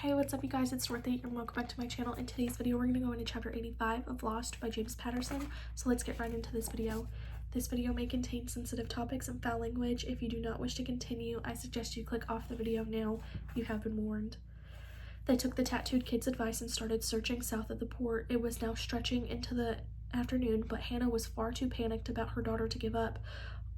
Hey, what's up you guys, it's Dorothy and welcome back to my channel. In today's video, we're going to go into chapter 85 of Lost by James Patterson. So let's get right into this video. This video may contain sensitive topics and foul language. If you do not wish to continue, I suggest you click off the video now. You have been warned. They took the tattooed kid's advice and started searching south of the port. It was now stretching into the afternoon, but Hannah was far too panicked about her daughter to give up.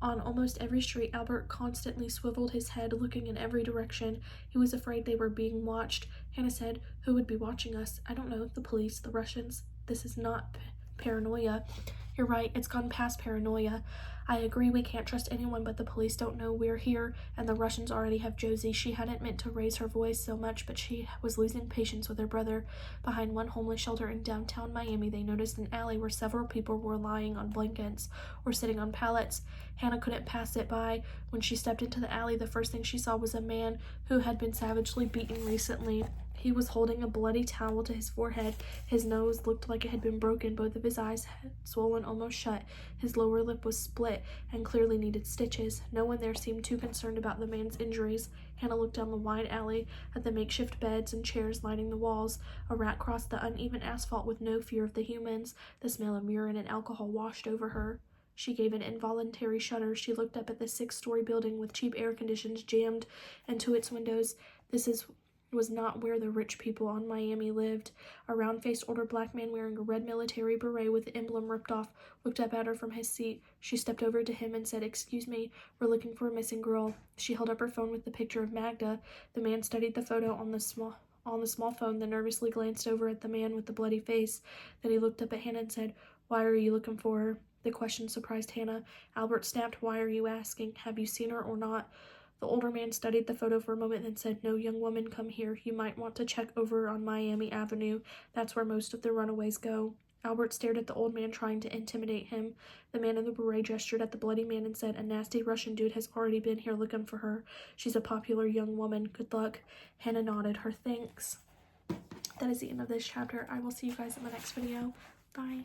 On almost every street, Albert constantly swiveled his head, looking in every direction. He was afraid they were being watched. Hannah said, "Who would be watching us?" "I don't know. The police, the Russians." "This is not paranoia." "You're right. It's gone past paranoia. I agree we can't trust anyone, but the police don't know we're here, and the Russians already have Josie." She hadn't meant to raise her voice so much, but she was losing patience with her brother. Behind one homeless shelter in downtown Miami, they noticed an alley where several people were lying on blankets or sitting on pallets. Hannah couldn't pass it by. When she stepped into the alley, the first thing she saw was a man who had been savagely beaten recently. He was holding a bloody towel to his forehead. His nose looked like it had been broken. Both of his eyes had swollen almost shut. His lower lip was split and clearly needed stitches. No one there seemed too concerned about the man's injuries. Hannah looked down the wide alley at the makeshift beds and chairs lining the walls. A rat crossed the uneven asphalt with no fear of the humans. The smell of urine and alcohol washed over her. She gave an involuntary shudder. She looked up at the 6-story building with cheap air conditions jammed into its windows. This was not where the rich people on Miami lived. A round-faced older black man wearing a red military beret with the emblem ripped off looked up at her from his seat. She stepped over to him and said, "Excuse me, we're looking for a missing girl." She held up her phone with the picture of Magda. The man studied the photo on the small phone, then nervously glanced over at the man with the bloody face. Then he looked up at Hannah and said, "Why are you looking for her?" The question surprised Hannah. Albert snapped, "Why are you asking? Have you seen her or not?" The older man studied the photo for a moment, then said, "No, young woman, come here. You might want to check over on Miami Avenue. That's where most of the runaways go." Albert stared at the old man, trying to intimidate him. The man in the beret gestured at the bloody man and said, "A nasty Russian dude has already been here looking for her. She's a popular young woman. Good luck." Hannah nodded her thanks. That is the end of this chapter. I will see you guys in the next video. Bye.